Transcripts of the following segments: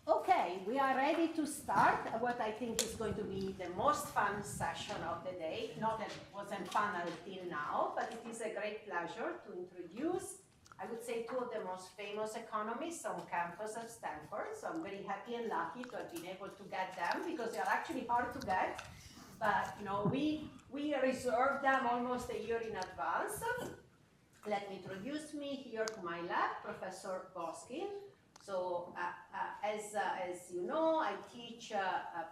Okay, we are ready to start what I think is going to be the most fun session of the day. Not that it wasn't fun until now, but it is a great pleasure to introduce, I would say, two of the most famous economists on campus at Stanford. So I'm very happy and lucky to have been able to get them because they are actually hard to get. But you know, we reserved them almost a year in advance. Let me introduce me here to my left, Professor Boskin. So as you know, I teach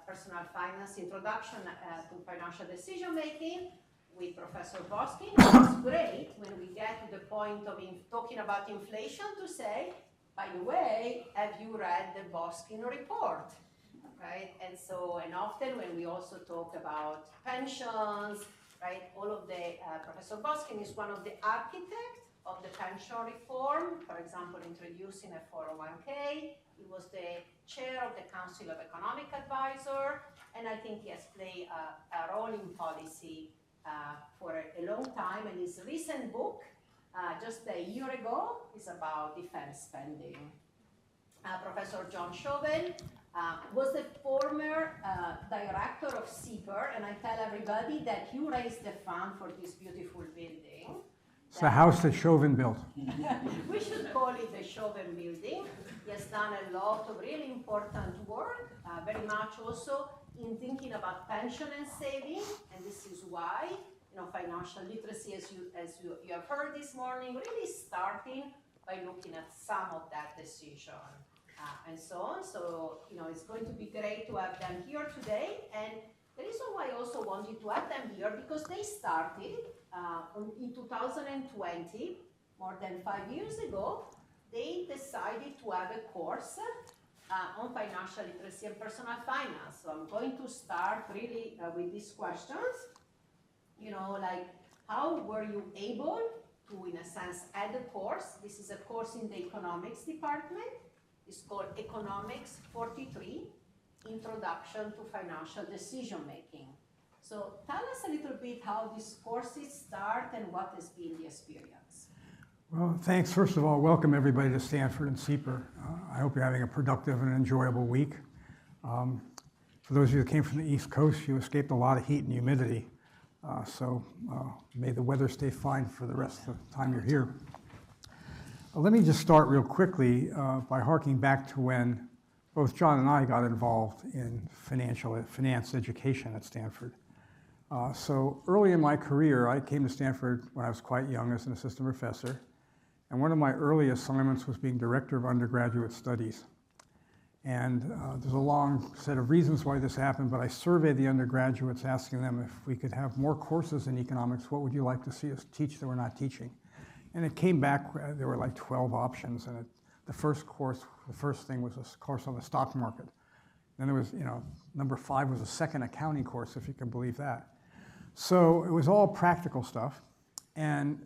personal finance introduction to financial decision making with Professor Boskin. It's great when we get to the point of talking about inflation to say, by the way, have you read the Boskin report? Right? And often when we also talk about pensions, right? All of the, Professor Boskin is one of the architects of the pension reform, for example, introducing a 401k. He was the chair of the Council of Economic Advisor, and I think he has played a role in policy for a long time. And his recent book, just a year ago, is about defense spending. Professor John Shoven was the former director of CEPR, and I tell everybody that you raised the fund for this beautiful building. It's the house that Shoven built. We should call it the Shoven building. He has done a lot of really important work, very much also in thinking about pension and saving, and this is why financial literacy, as you have heard this morning, really starting by looking at some of that decision and so on. So it's going to be great to have them here today, and the reason why I also wanted to have them here because they started in 2020, more than 5 years ago. They decided to have a course on financial literacy and personal finance. So I'm going to start really with these questions. Like how were you able to, in a sense, add a course? This is a course in the economics department. It's called Economics 43, Introduction to Financial Decision Making. So tell us a little bit how these courses start and what has been the experience. Well, thanks. First of all, welcome everybody to Stanford and CEPR. I hope you're having a productive and enjoyable week. For those of you who came from the East Coast, you escaped a lot of heat and humidity. So may the weather stay fine for the rest of the time you're here. Let me just start real quickly by harking back to when both John and I got involved in finance education at Stanford. So early in my career, I came to Stanford when I was quite young as an assistant professor. And one of my early assignments was being director of undergraduate studies. And there's a long set of reasons why this happened, but I surveyed the undergraduates asking them if we could have more courses in economics, what would you like to see us teach that we're not teaching? And it came back, there were like 12 options. And the first thing was a course on the stock market. Then there was, number 5 was a second accounting course, if you can believe that. So it was all practical stuff. And,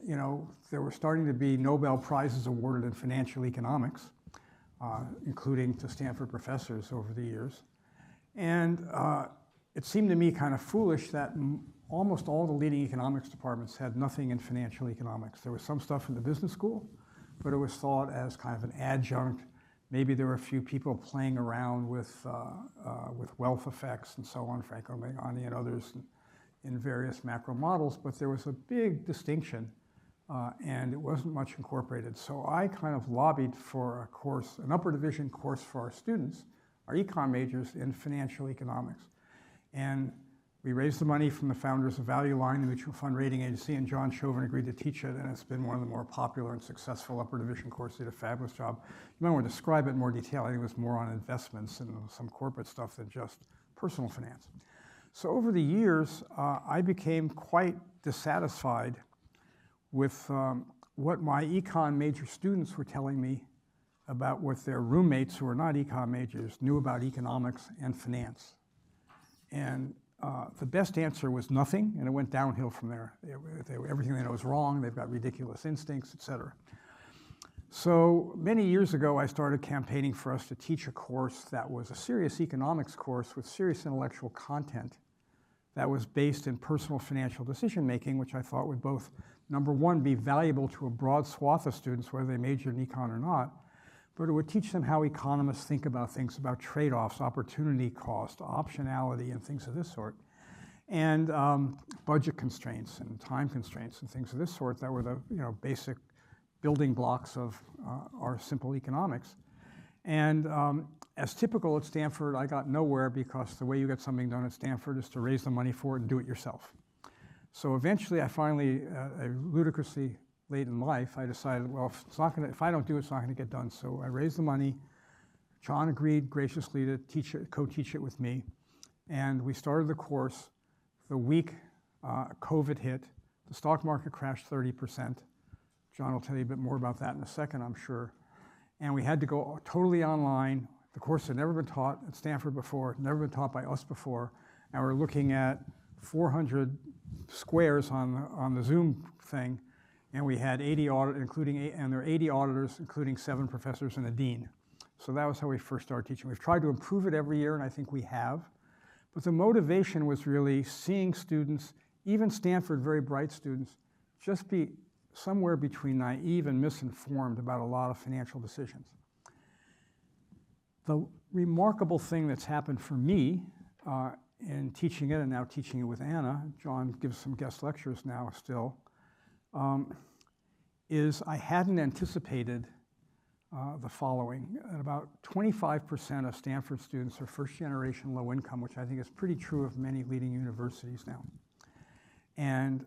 there were starting to be Nobel Prizes awarded in financial economics, including to Stanford professors over the years. And it seemed to me kind of foolish that almost all the leading economics departments had nothing in financial economics. There was some stuff in the business school, but it was thought as kind of an adjunct. Maybe there were a few people playing around with wealth effects and so on, Franco Megani and others in various macro models, but there was a big distinction and it wasn't much incorporated. So I kind of lobbied for a course, an upper division course for our students, our econ majors in financial economics. And we raised the money from the founders of Value Line, the mutual fund rating agency, and John Shoven agreed to teach it, and it's been one of the more popular and successful upper division courses. Did a fabulous job. You might want to describe it in more detail. I think it was more on investments and some corporate stuff than just personal finance. So over the years, I became quite dissatisfied with what my econ major students were telling me about what their roommates who were not econ majors knew about economics and finance. And the best answer was nothing, and it went downhill from there. Everything they know is wrong, they've got ridiculous instincts, et cetera. So many years ago, I started campaigning for us to teach a course that was a serious economics course with serious intellectual content that was based in personal financial decision-making, which I thought would both, number one, be valuable to a broad swath of students, whether they majored in econ or not, but it would teach them how economists think about things, about trade-offs, opportunity cost, optionality, and things of this sort. And budget constraints and time constraints and things of this sort that were the basic building blocks of our simple economics. And as typical at Stanford, I got nowhere because the way you get something done at Stanford is to raise the money for it and do it yourself. So eventually, I finally, ludicrously late in life, I decided, well, if I don't do it, it's not going to get done. So I raised the money. John agreed graciously to teach it, co-teach it with me. And we started the course. The week COVID hit, the stock market crashed 30%. John will tell you a bit more about that in a second, I'm sure. And we had to go totally online. The course had never been taught at Stanford before, never been taught by us before. And we're looking at 400 squares on the Zoom thing. And we had 80 and there were 80 auditors, including 7 professors and a dean. So that was how we first started teaching. We've tried to improve it every year, and I think we have. But the motivation was really seeing students, even Stanford very bright students, just be somewhere between naive and misinformed about a lot of financial decisions. The remarkable thing that's happened for me in teaching it and now teaching it with Anna, John gives some guest lectures now still, is I hadn't anticipated the following. About 25% of Stanford students are first-generation low income, which I think is pretty true of many leading universities now. And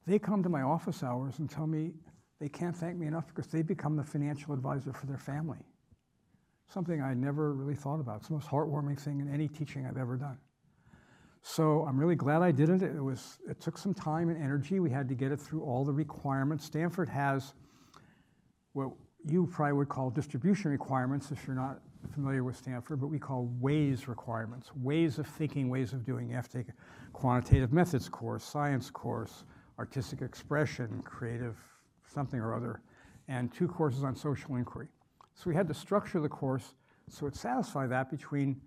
they come to my office hours and tell me they can't thank me enough because they become the financial advisor for their family. Something I never really thought about. It's the most heartwarming thing in any teaching I've ever done. So I'm really glad I did it. It took some time and energy. We had to get it through all the requirements. Stanford has what you probably would call distribution requirements if you're not familiar with Stanford, but we call ways requirements, ways of thinking, ways of doing. You have to take a quantitative methods course, science course, artistic expression, creative something or other, and 2 courses on social inquiry. So we had to structure the course so it satisfied that between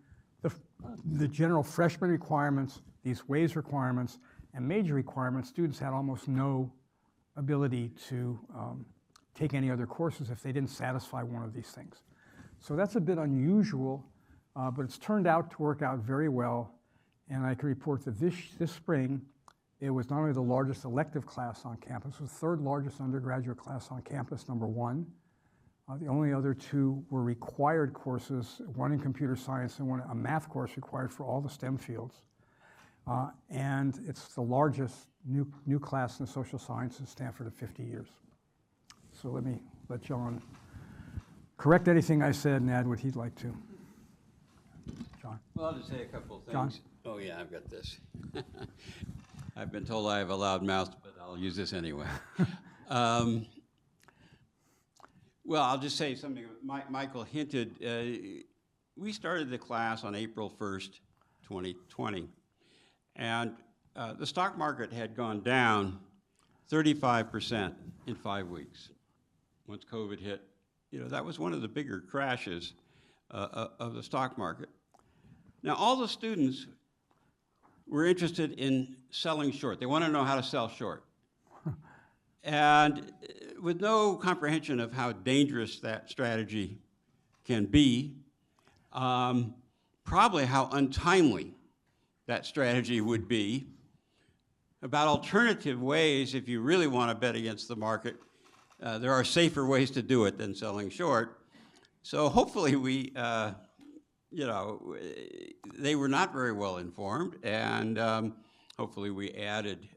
the general freshman requirements, these ways requirements, and major requirements. Students had almost no ability to take any other courses if they didn't satisfy one of these things. So that's a bit unusual, but it's turned out to work out very well. And I can report that this spring, it was not only the largest elective class on campus, it was the 3rd largest undergraduate class on campus, #1. The only other 2 were required courses, one in computer science and one a math course required for all the STEM fields. And it's the largest new class in social sciences in Stanford in 50 years. So let me let John correct anything I said and add what he'd like to. John. Well, I'll just say a couple of things. John? Oh, yeah, I've got this. I've been told I have a loud mouth, but I'll use this anyway. Well, I'll just say something. Michael hinted. We started the class on April 1st, 2020. And the stock market had gone down 35% in 5 weeks. Once COVID hit, that was one of the bigger crashes of the stock market. Now, all the students were interested in selling short. They want to know how to sell short. And with no comprehension of how dangerous that strategy can be, probably how untimely that strategy would be, about alternative ways, if you really want to bet against the market, there are safer ways to do it than selling short. So hopefully they were not very well informed, and hopefully we added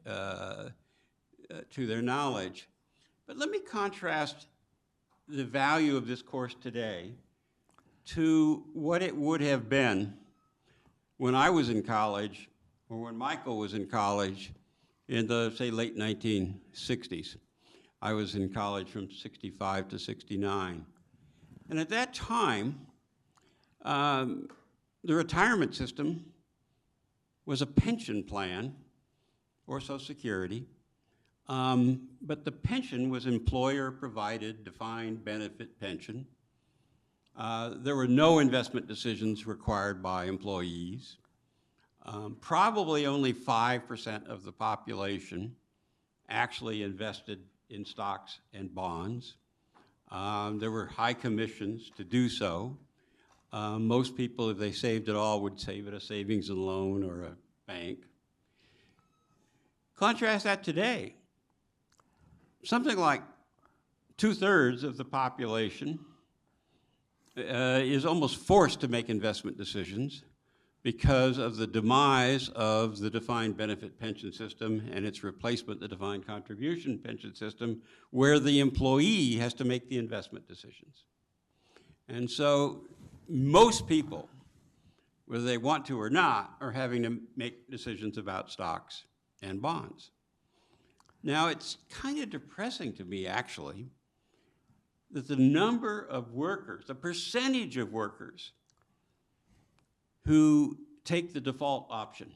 to their knowledge. But let me contrast the value of this course today to what it would have been when I was in college or when Michael was in college in the, say, late 1960s. I was in college from 65 to 69. And at that time, the retirement system was a pension plan or Social Security, but the pension was employer-provided, defined benefit pension. There were no investment decisions required by employees. Probably only 5% of the population actually invested in stocks and bonds. There were high commissions to do so. Most people, if they saved it all, would save it a savings and loan or a bank. Contrast that today. Something like 2/3 of the population is almost forced to make investment decisions because of the demise of the defined benefit pension system and its replacement, the defined contribution pension system, where the employee has to make the investment decisions. And so most people, whether they want to or not, are having to make decisions about stocks and bonds. Now, it's kind of depressing to me, actually, that the number of workers, the percentage of workers who take the default option.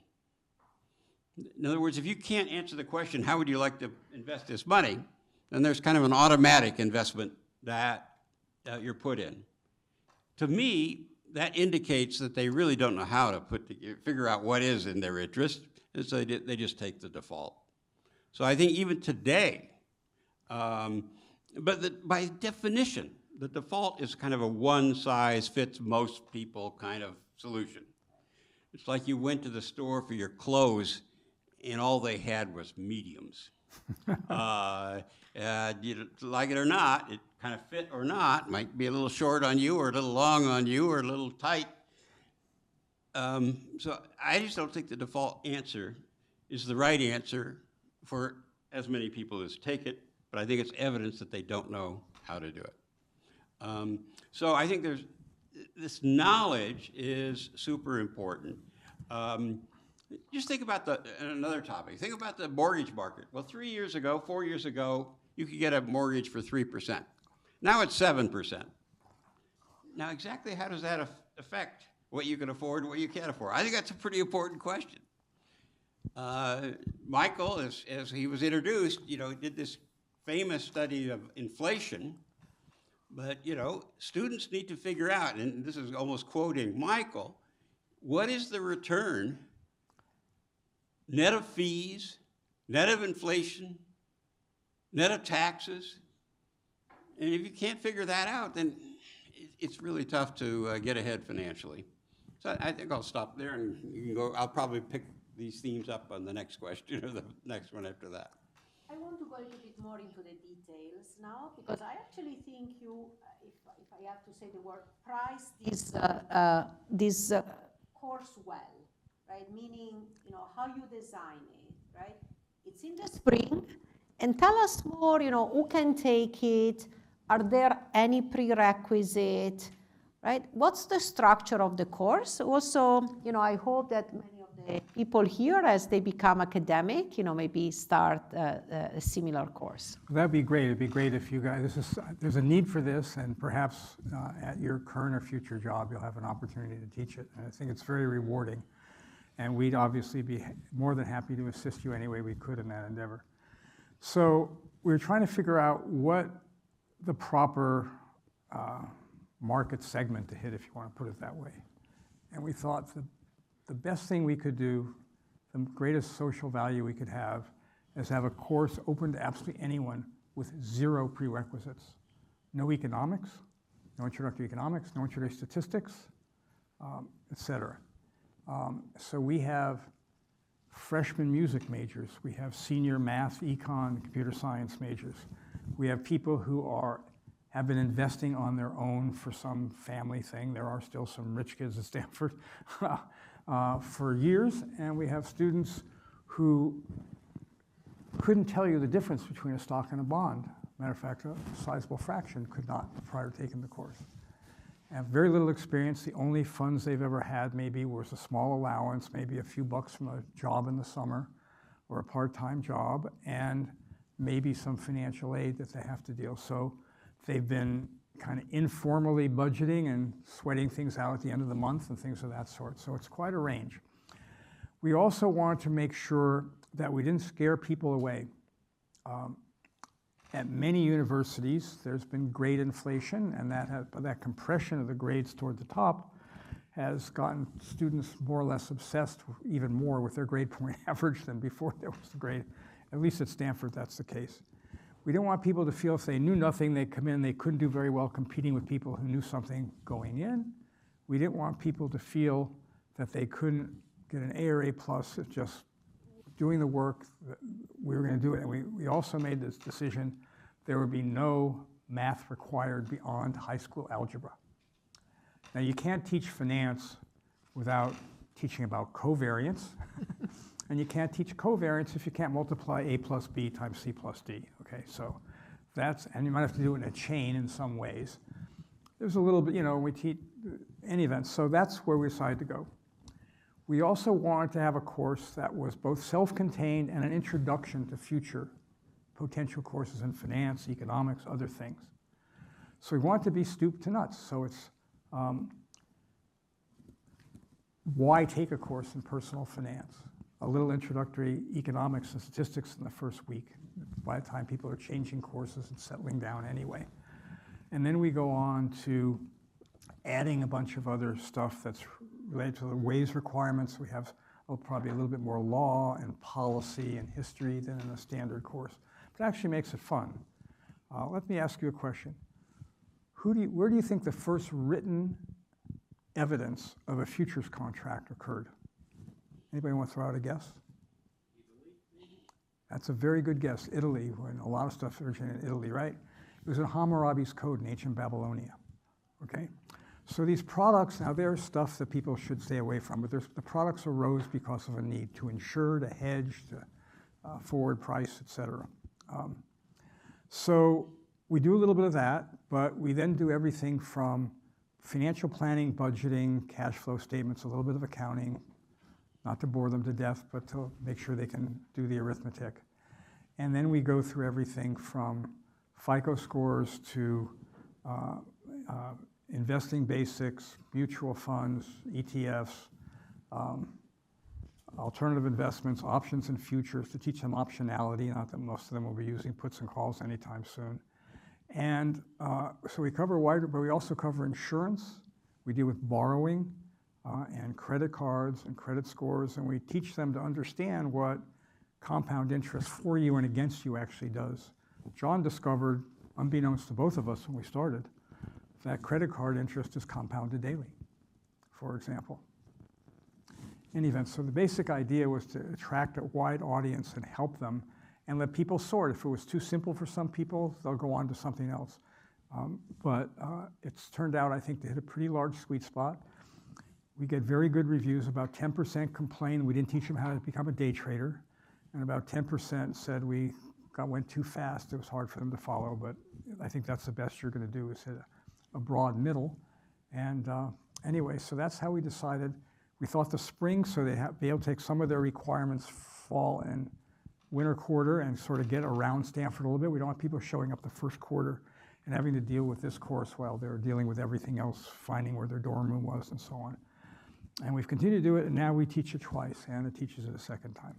In other words, if you can't answer the question, how would you like to invest this money, then there's kind of an automatic investment that you're put in. To me, that indicates that they really don't know how to figure out what is in their interest, and so they just take the default. So I think even today, by definition, the default is kind of a one-size-fits-most people kind of solution. It's like you went to the store for your clothes and all they had was mediums. You like it or not, it kind of fit or not, might be a little short on you or a little long on you or a little tight. So I just don't think the default answer is the right answer for as many people as take it, but I think it's evidence that they don't know how to do it. So I think this knowledge is super important. Just think about another topic. Think about the mortgage market. Well, 4 years ago, you could get a mortgage for 3%. Now it's 7%. Now, exactly how does that affect what you can afford and what you can't afford? I think that's a pretty important question. Michael, as he was introduced, did this famous study of inflation, but, students need to figure out, and this is almost quoting Michael, what is the return net of fees, net of inflation, net of taxes? And if you can't figure that out, then it's really tough to get ahead financially. So I think I'll stop there and you can go. I'll probably pick these themes up on the next question or the next one after that. I want to go a little bit more into the details now, because I actually think you, if I have to say the word, price this course well, right? Meaning, how you design it, right? It's in the spring, and tell us more, who can take it? Are there any prerequisites, right? What's the structure of the course? Also, I hope that many of the people here, as they become academic, maybe start a similar course. That'd be great. It'd be great if you guys, there's a need for this, and perhaps at your current or future job, you'll have an opportunity to teach it. And I think it's very rewarding. And we'd obviously be more than happy to assist you any way we could in that endeavor. So we were trying to figure out what the proper market segment to hit, if you want to put it that way. And we thought the best thing we could do, the greatest social value we could have, is have a course open to absolutely anyone with 0 prerequisites. No economics, no introductory economics, no introductory statistics, et cetera. So we have freshman music majors. We have senior math, econ, computer science majors. We have people who have been investing on their own for some family thing. There are still some rich kids at Stanford for years. And we have students who couldn't tell you the difference between a stock and a bond. Matter of fact, a sizable fraction could not prior to taking the course. Have very little experience. The only funds they've ever had maybe was a small allowance, maybe a few bucks from a job in the summer or a part-time job, and maybe some financial aid that they have to deal. So they've been kind of informally budgeting and sweating things out at the end of the month and things of that sort. So it's quite a range. We also wanted to make sure that we didn't scare people away. At many universities, there's been grade inflation, and that compression of the grades toward the top has gotten students more or less obsessed even more with their grade point average than before there was the grade. At least at Stanford, that's the case. We didn't want people to feel if they knew nothing, they'd come in, they couldn't do very well competing with people who knew something going in. We didn't want people to feel that they couldn't get an A or A plus at just doing the work that we were going to do it. And we also made this decision there would be no math required beyond high school algebra. Now, you can't teach finance without teaching about covariance. And you can't teach covariance if you can't multiply A plus B times C plus D. Okay, so that's, and you might have to do it in a chain in some ways. There's a little bit, you know, we teach any event, so that's where we decided to go. We also wanted to have a course that was both self-contained and an introduction to future potential courses in finance, economics, other things. So we want to be stooped to nuts. So it's why take a course in personal finance? A little introductory economics and statistics in the first week, by the time people are changing courses and settling down anyway. And then we go on to adding a bunch of other stuff that's related to the WAYS requirements. We have probably a little bit more law and policy and history than in a standard course. But it actually makes it fun. Let me ask you a question. Where do you think the first written evidence of a futures contract occurred? Anybody want to throw out a guess? Italy? That's a very good guess. Italy, when a lot of stuff originated in Italy, right? It was in Hammurabi's code in ancient Babylonia, okay? So these products, now there's stuff that people should stay away from, but the products arose because of a need to insure, to hedge, to forward price, et cetera. So we do a little bit of that, but we then do everything from financial planning, budgeting, cash flow statements, a little bit of accounting, not to bore them to death, but to make sure they can do the arithmetic. And then we go through everything from FICO scores to investing basics, mutual funds, ETFs, alternative investments, options and futures, to teach them optionality, not that most of them will be using puts and calls anytime soon. And so we cover wider, but we also cover insurance. We deal with borrowing and credit cards and credit scores, and we teach them to understand what compound interest for you and against you actually does. John discovered, unbeknownst to both of us when we started, that credit card interest is compounded daily, for example. In any event, so the basic idea was to attract a wide audience and help them and let people sort. If it was too simple for some people, they'll go on to something else. But it's turned out, I think, to hit a pretty large sweet spot. We get very good reviews. About 10% complained we didn't teach them how to become a day trader. And about 10% said we went too fast. It was hard for them to follow, but I think that's the best you're going to do is hit a broad middle. And anyway, so that's how we decided. We thought the spring, so they be able to take some of their requirements fall and winter quarter and sort of get around Stanford a little bit. We don't want people showing up the first quarter and having to deal with this course while they're dealing with everything else, finding where their dorm room was and so on. And we've continued to do it, and now we teach it twice. Anna teaches it a second time.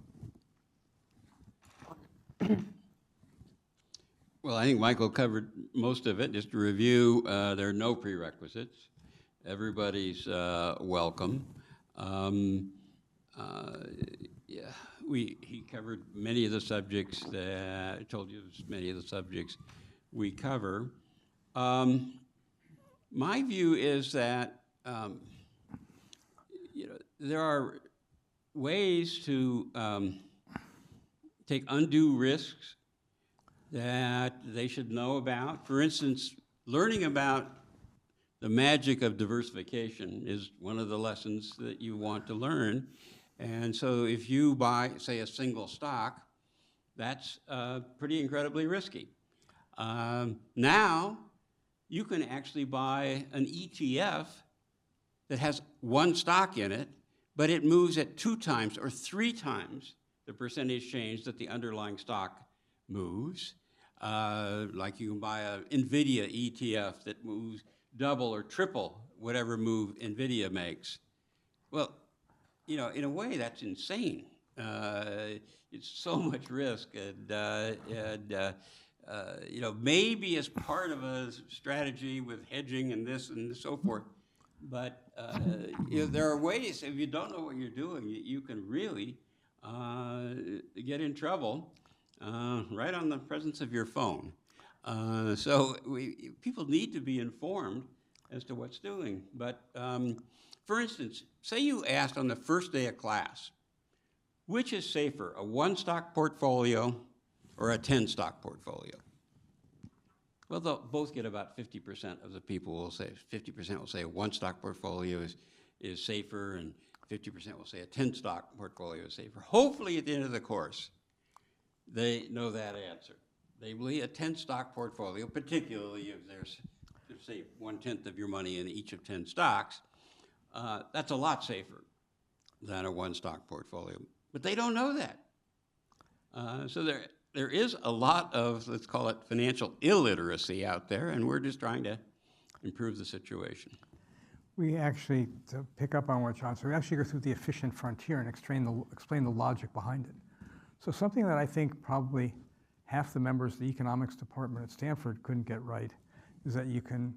Well, I think Michael covered most of it. Just to review, there are no prerequisites. Everybody's welcome. He covered many of the subjects that I told you. Many of the subjects we cover. My view is that there are ways to take undue risks that they should know about. For instance, learning about the magic of diversification is one of the lessons that you want to learn. And so if you buy, say, a single stock, that's pretty incredibly risky. Now, you can actually buy an ETF that has one stock in it, but it moves at 2 times or 3 times the percentage change that the underlying stock moves. Like you can buy an NVIDIA ETF that moves double or triple whatever move NVIDIA makes. Well, in a way, that's insane. It's so much risk, and maybe as part of a strategy with hedging and this and so forth. But there are ways, if you don't know what you're doing, you can really get in trouble. right on the presence of your phone. So people need to be informed as to what's doing. But for instance, say you asked on the first day of class, which is safer, a 1-stock portfolio or a 10-stock portfolio? Well, they'll both get about 50% of the people will say, 50% will say a 1-stock portfolio is safer, and 50% will say a 10-stock portfolio is safer. Hopefully at the end of the course, they know that answer. They believe a 10-stock portfolio, particularly if there's, say, 1/10 of your money in each of 10 stocks, that's a lot safer than a 1-stock portfolio. But they don't know that. So there is a lot of, let's call it, financial illiteracy out there, and we're just trying to improve the situation. We actually, to pick up on what John said, we actually go through the efficient frontier and explain the logic behind it. So something that I think probably half the members of the economics department at Stanford couldn't get right is that you can,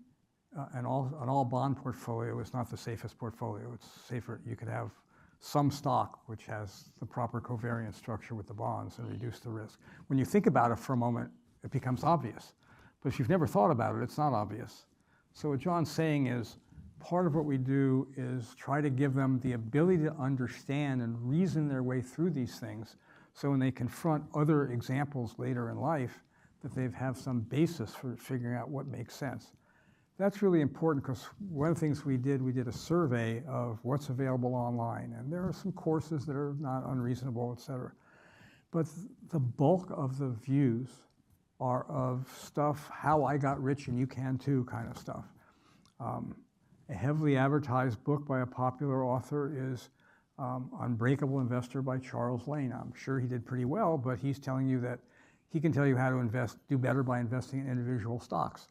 an all bond portfolio is not the safest portfolio. It's safer. You could have some stock which has the proper covariance structure with the bonds and reduce the risk. When you think about it for a moment, it becomes obvious. But if you've never thought about it, it's not obvious. So what John's saying is, part of what we do is try to give them the ability to understand and reason their way through these things, so when they confront other examples later in life, that they have some basis for figuring out what makes sense. That's really important because one of the things we did a survey of what's available online, and there are some courses that are not unreasonable, et cetera. But the bulk of the views are of stuff, how I got rich and you can too kind of stuff. A heavily advertised book by a popular author is Unbreakable Investor by Charles Lane. I'm sure he did pretty well, but he's telling you that he can tell you how to do better by investing in individual stocks.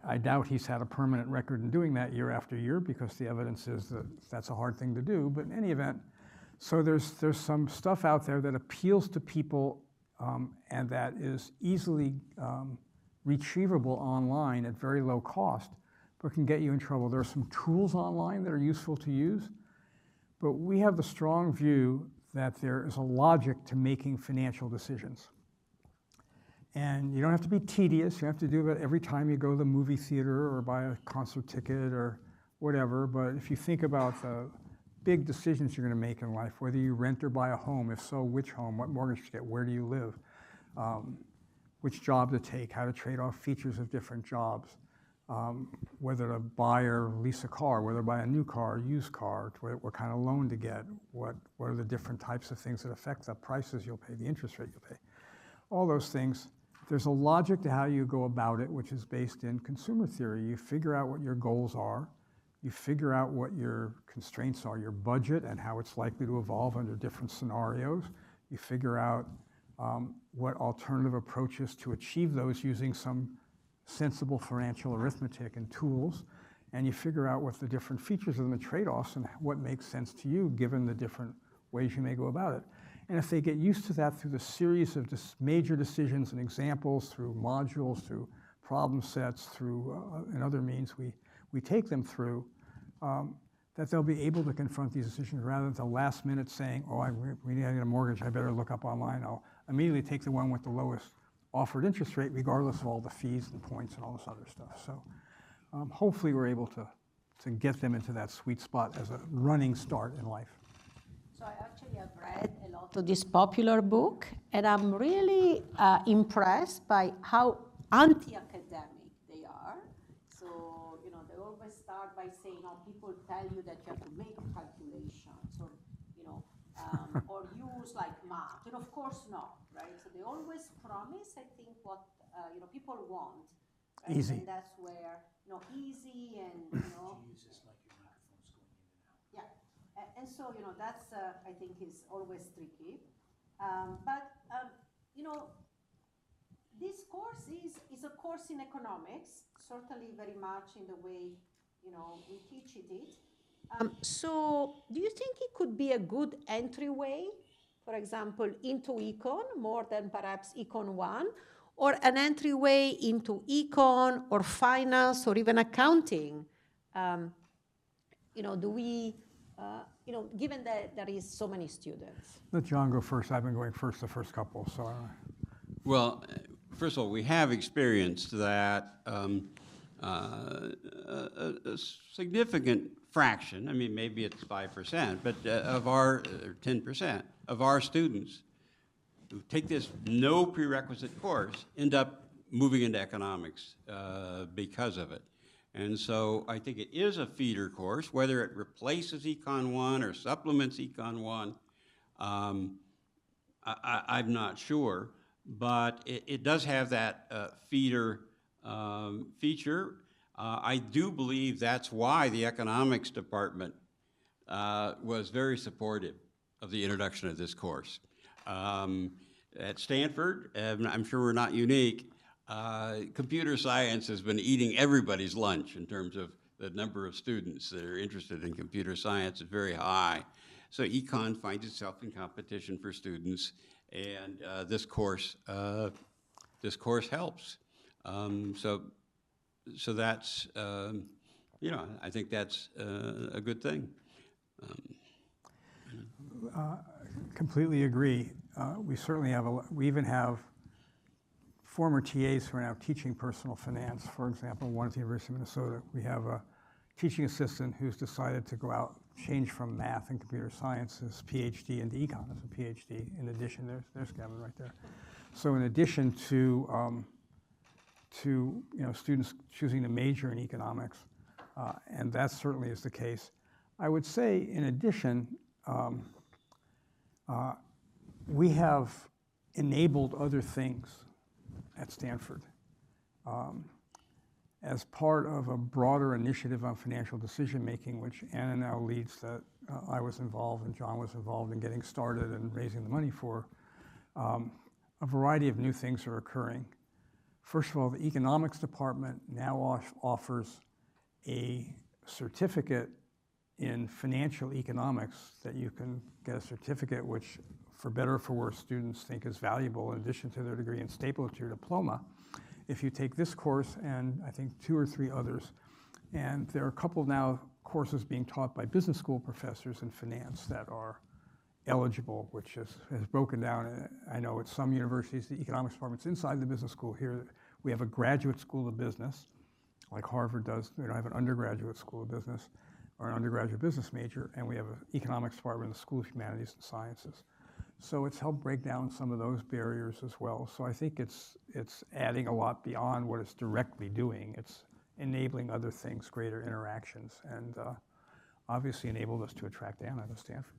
I doubt he's had a permanent record in doing that year after year because the evidence is that that's a hard thing to do. But in any event, so there's some stuff out there that appeals to people and that is easily retrievable online at very low cost, but can get you in trouble. There are some tools online that are useful to use, but we have the strong view that there is a logic to making financial decisions. And you don't have to be tedious. You don't have to do it every time you go to the movie theater or buy a concert ticket or whatever. But if you think about the big decisions you're going to make in life, whether you rent or buy a home, if so, which home, what mortgage to get, where do you live, which job to take, how to trade off features of different jobs, whether to buy or lease a car, whether to buy a new car, used car, what kind of loan to get, what are the different types of things that affect the prices you'll pay, the interest rate you'll pay. All those things. There's a logic to how you go about it, which is based in consumer theory. You figure out what your goals are. You figure out what your constraints are, your budget, and how it's likely to evolve under different scenarios. You figure out what alternative approaches to achieve those using some sensible financial arithmetic and tools. And you figure out what the different features and the trade-offs and what makes sense to you given the different ways you may go about it. And if they get used to that through the series of major decisions and examples, through modules, through problem sets, through and other means we take them through, that they'll be able to confront these decisions rather than at the last minute saying, oh, we need to get a mortgage, I better look up online. I'll immediately take the one with the lowest offered interest rate, regardless of all the fees and points and all this other stuff. So hopefully we're able to get them into that sweet spot as a running start in life. So I actually have read a lot of this popular book, and I'm really impressed by how anti-academic they are. So, they always start by saying, people tell you that you have to make calculations or, or use like math. And of course not, right? So they always promise, I think, what, people want. Right? Easy. And that's where, easy and, Jesus, like your microphone's going in and out. Yeah. And so, that's, I think, is always tricky. This course is a course in economics, certainly very much in the way, we teach it. So do you think it could be a good entryway, for example, into econ, more than perhaps Econ 1, or an entryway into econ or finance or even accounting? Do we... given that there is so many students? Let John go first. I've been going first the first couple, so. Well, first of all, we have experienced that a significant fraction, I mean, maybe it's 5%, but of our, 10% of our students who take this no prerequisite course end up moving into economics because of it. And so I think it is a feeder course, whether it replaces Econ 1 or supplements Econ 1, I'm not sure, but it does have that feeder feature. I do believe that's why the economics department was very supportive of the introduction of this course. At Stanford, I'm sure we're not unique, computer science has been eating everybody's lunch in terms of the number of students that are interested in computer science is very high. So econ finds itself in competition for students, and this course helps. So that's, I think that's a good thing. Completely agree. We certainly have, we even have former TAs who are now teaching personal finance. For example, one at the University of Minnesota, we have a teaching assistant who's decided to go out, change from math and computer sciences, PhD into econ as a PhD. In addition, there's Gavin right there. So in addition to students choosing to major in economics, and that certainly is the case. I would say, in addition, we have enabled other things at Stanford as part of a broader initiative on financial decision making, which Anna now leads, that I was involved and John was involved in getting started and raising the money for. A variety of new things are occurring. First of all, the economics department now offers a certificate in financial economics that you can get a certificate which, for better or for worse, students think is valuable in addition to their degree and staple to your diploma. If you take this course and I think 2 or 3 others, and there are a couple now courses being taught by business school professors in finance that are eligible, which has broken down. I know at some universities, the economics department's inside the business school. Here, we have a graduate school of business, like Harvard does. We don't have an undergraduate school of business or an undergraduate business major, and we have an economics department in the School of Humanities and Sciences. So it's helped break down some of those barriers as well. So I think it's adding a lot beyond what it's directly doing. It's enabling other things, greater interactions, and obviously enabled us to attract Anna to Stanford.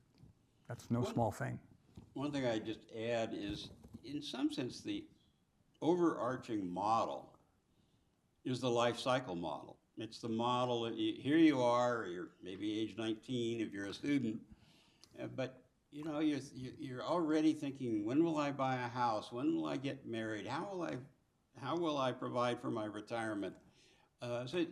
That's no small thing. One thing I'd just add is, in some sense, the overarching model is the life cycle model. It's the model that here you are, you're maybe age 19 if you're a student, but you're already thinking, when will I buy a house? When will I get married? How will I provide for my retirement? So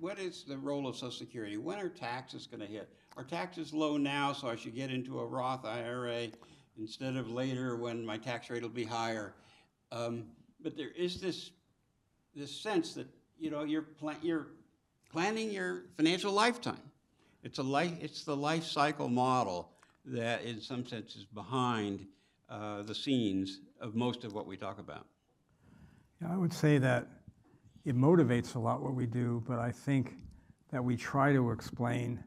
what is the role of Social Security? When are taxes going to hit? Are taxes low now, so I should get into a Roth IRA instead of later when my tax rate will be higher? But there is this sense that you're planning your financial lifetime. It's the life cycle model that, in some sense, is behind the scenes of most of what we talk about. Yeah, I would say that it motivates a lot what we do, but I think that we try to explain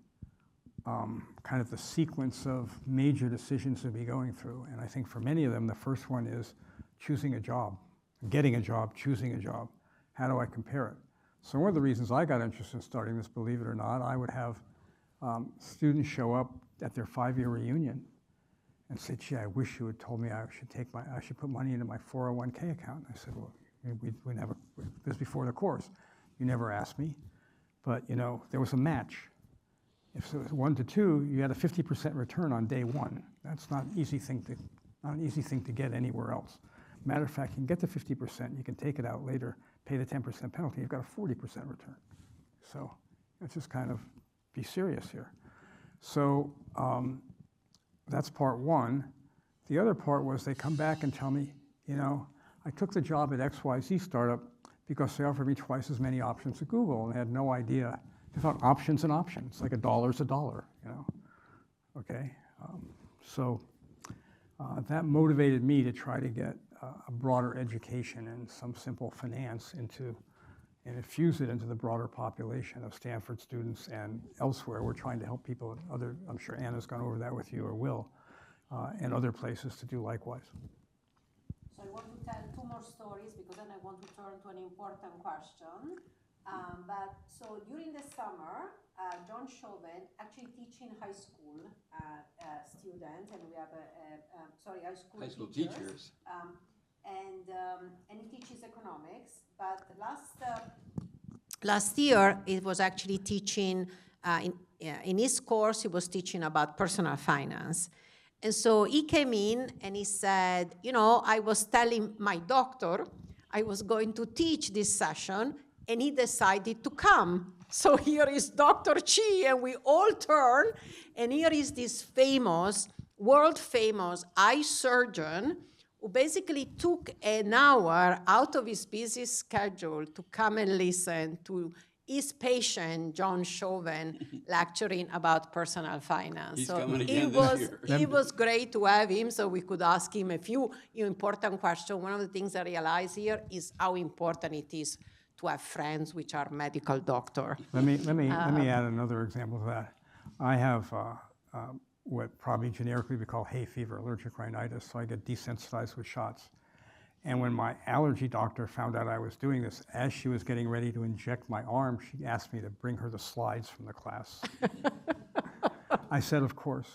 kind of the sequence of major decisions to be going through. And I think for many of them, the first one is choosing a job, getting a job, choosing a job. How do I compare it? So one of the reasons I got interested in starting this, believe it or not, I would have students show up at their 5-year reunion and say, gee, I wish you had told me I should put money into my 401k account. And I said, well, we never, this was before the course. You never asked me, but there was a match. If it was 1 to 2, you had a 50% return on day 1. That's not an easy thing to get anywhere else. Matter of fact, you can get to 50%, you can take it out later, pay the 10% penalty, you've got a 40% return. So let's just kind of be serious here. So that's part one. The other part was they come back and tell me, I took the job at XYZ startup because they offered me twice as many options at Google and had no idea. They thought options and options, like $1 is $1, okay? So that motivated me to try to get a broader education and some simple finance into, and infuse it into the broader population of Stanford students and elsewhere. We're trying to help people in other, I'm sure Anna's gone over that with you or will, and other places to do likewise. So I want to tell two more stories because then I want to turn to an important question. So during the summer, John Shoven actually teaching high school students, and we have high school teachers. And he teaches economics. But last year, it was actually teaching in his course. He was teaching about personal finance. And so he came in and he said, you know, I was telling my doctor I was going to teach this session, and he decided to come. So here is Dr. Chi, and we all turn, and here is this famous, world-famous eye surgeon who basically took an hour out of his busy schedule to come and listen to his patient, John Shoven, lecturing about personal finance. He's so coming again this year. it was great to have him so we could ask him a few important questions. One of the things I realize here is how important it is to have friends which are medical doctors. Let me add another example of that. I have what probably generically we call hay fever, allergic rhinitis, so I get desensitized with shots. And when my allergy doctor found out I was doing this, as she was getting ready to inject my arm, she asked me to bring her the slides from the class. I said, of course.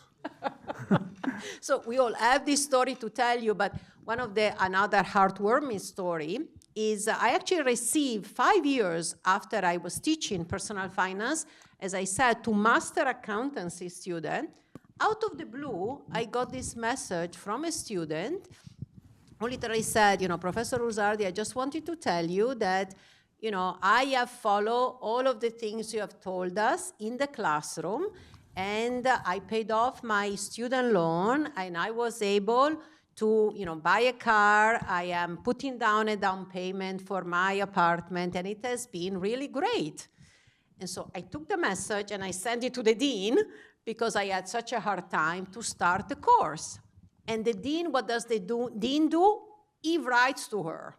So we all have this story to tell you, but another heartwarming story is I actually received 5 years after I was teaching personal finance, as I said, to master accountancy student. Out of the blue, I got this message from a student who literally said, you know, Professor Lusardi, I just wanted to tell you that, you know, I have followed all of the things you have told us in the classroom, and I paid off my student loan, and I was able to, you know, buy a car. I am putting down a down payment for my apartment, and it has been really great. And so I took the message and I sent it to the dean because I had such a hard time to start the course. And the dean, what does the dean do? He writes to her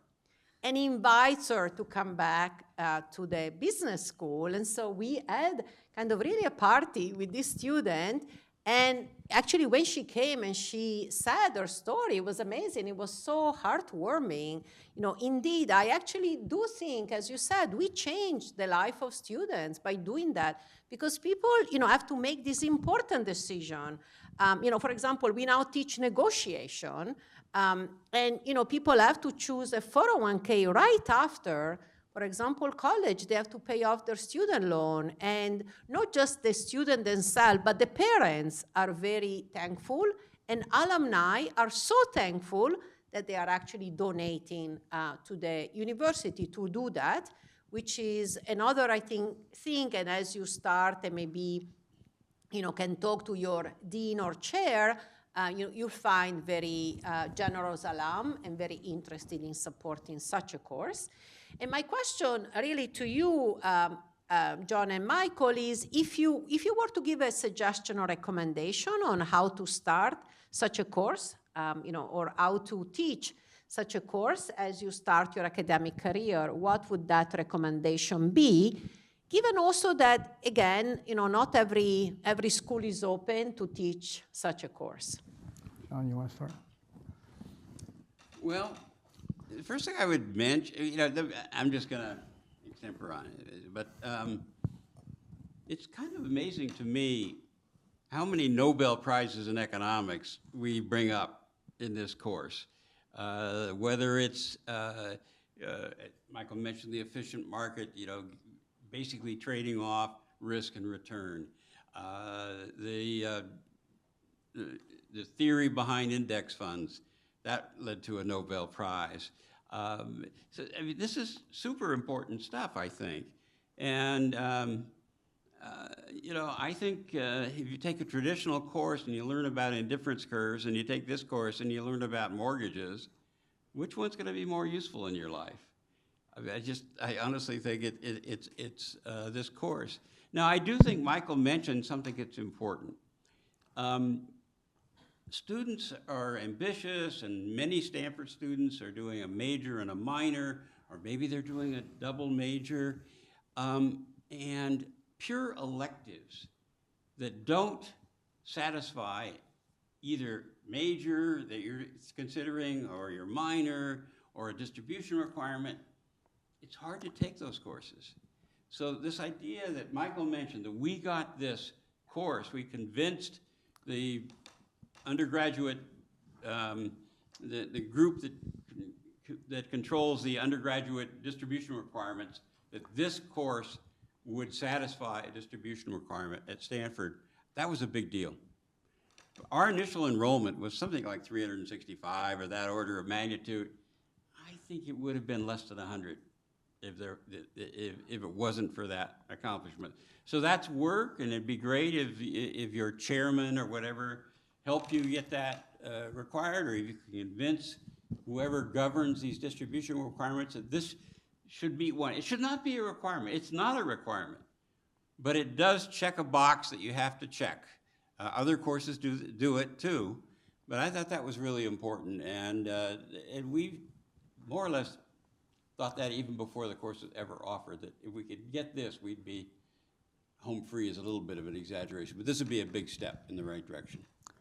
and invites her to come back to the business school. And so we had kind of really a party with this student. And actually, when she came and she said her story, it was amazing. It was so heartwarming. You know, indeed, I actually do think, as you said, we changed the life of students by doing that because people, you know, have to make this important decision. You know, for example, we now teach negotiation, and, you know, people have to choose a 401k right after. For example, college, they have to pay off their student loan. And not just the student themselves, but the parents are very thankful. And alumni are so thankful that they are actually donating to the university to do that, which is another, I think, thing. And as you start and maybe, you know, can talk to your dean or chair, you'll find very generous alum and very interested in supporting such a course. And my question really to you, John and Michael, is if you were to give a suggestion or recommendation on how to start such a course, you know, or how to teach such a course as you start your academic career, what would that recommendation be? Given also that, again, you know, not every school is open to teach such a course. John, you want to start? Well, the first thing I would mention, you know, I'm just going to extemporize it, but it's kind of amazing to me how many Nobel Prizes in economics we bring up in this course. Whether it's, Michael mentioned the efficient market, you know, basically trading off risk and return. The theory behind index funds, that led to a Nobel Prize. So, I mean, this is super important stuff, I think. And, you know, I think if you take a traditional course and you learn about indifference curves, and you take this course and you learn about mortgages, which one's going to be more useful in your life? I mean, I honestly think it's this course. Now, I do think Michael mentioned something that's important. Students are ambitious, and many Stanford students are doing a major and a minor, or maybe they're doing a double major, and pure electives that don't satisfy either major that you're considering or your minor or a distribution requirement, it's hard to take those courses. So this idea that Michael mentioned, that we got this course, we convinced the undergraduate, the group that controls the undergraduate distribution requirements, that this course would satisfy a distribution requirement at Stanford. That was a big deal. Our initial enrollment was something like 365 or that order of magnitude. I think it would have been less than 100 if it wasn't for that accomplishment. So that's work, and it'd be great if your chairman or whatever helped you get that required, or if you can convince whoever governs these distribution requirements that this should be one. It should not be a requirement. It's not a requirement, but it does check a box that you have to check. Other courses do it too, but I thought that was really important, and we more or less thought that even before the course was ever offered, that if we could get this, we'd be home free is a little bit of an exaggeration, but this would be a big step in the right direction.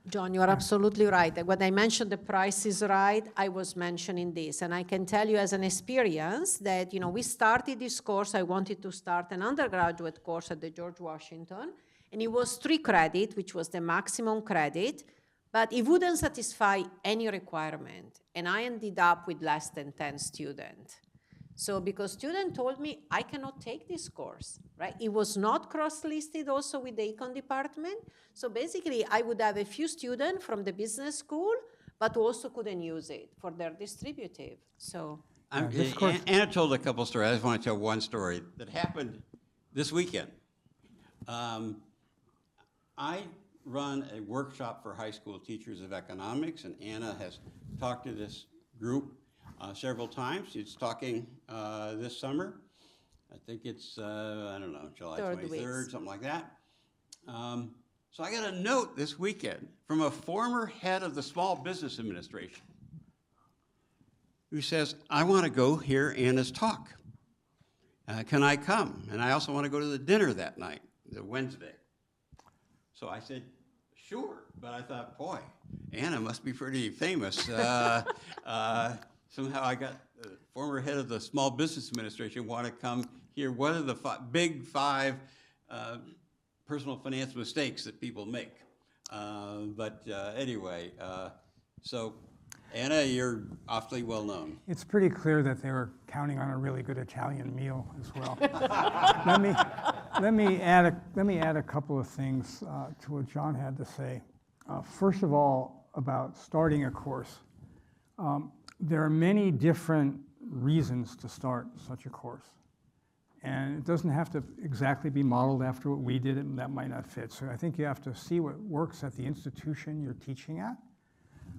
John, you're absolutely right. When I mentioned the price is right, I was mentioning this. And I can tell you as an experience that, we started this course. I wanted to start an undergraduate course at the George Washington. And it was 3 credits, which was the maximum credit. But it wouldn't satisfy any requirement. And I ended up with less than 10 students. So because student told me, I cannot take this course, right? It was not cross-listed also with the econ department. So basically, I would have a few students from the business school, but also couldn't use it for their distributive, so. Anna told a couple stories. I just want to tell one story that happened this weekend. I run a workshop for high school teachers of economics, and Anna has talked to this group several times. She's talking this summer. I think it's, I don't know, July 23rd, something like that. So I got a note this weekend from a former head of the Small Business Administration who says, I want to go hear Anna's talk. Can I come? And I also want to go to the dinner that night, the Wednesday. So I said, sure. But I thought, boy, Anna must be pretty famous. Somehow I got the former head of the Small Business Administration want to come hear what are the big 5 personal finance mistakes that people make. Anyway, so Anna, you're awfully well known. It's pretty clear that they were counting on a really good Italian meal as well. let me add a couple of things to what John had to say. First of all, about starting a course. There are many different reasons to start such a course. And it doesn't have to exactly be modeled after what we did, and that might not fit. So I think you have to see what works at the institution you're teaching at.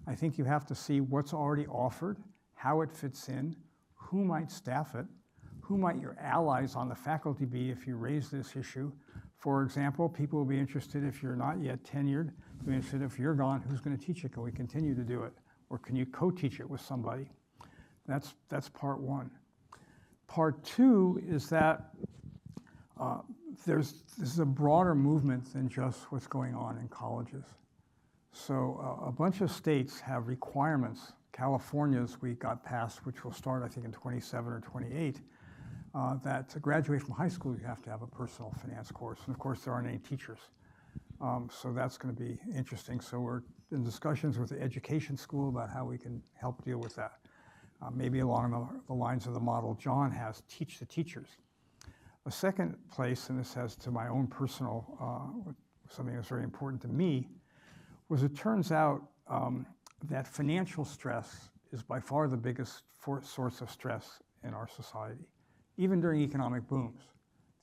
I think you have to see what's already offered, how it fits in, who might staff it, who might your allies on the faculty be if you raise this issue. For example, people will be interested if you're not yet tenured, they'll be interested if you're gone, who's going to teach it? Can we continue to do it? Or can you co-teach it with somebody? That's part one. Part two is that this is a broader movement than just what's going on in colleges. So a bunch of states have requirements. California's we got passed, which will start, I think, in 27 or 28, that to graduate from high school, you have to have a personal finance course. And of course, there aren't any teachers. So that's going to be interesting. So we're in discussions with the education school about how we can help deal with that. Maybe along the lines of the model John has, teach the teachers. A second place, and this has to my own personal, something that's very important to me, was it turns out that financial stress is by far the biggest source of stress in our society, even during economic booms.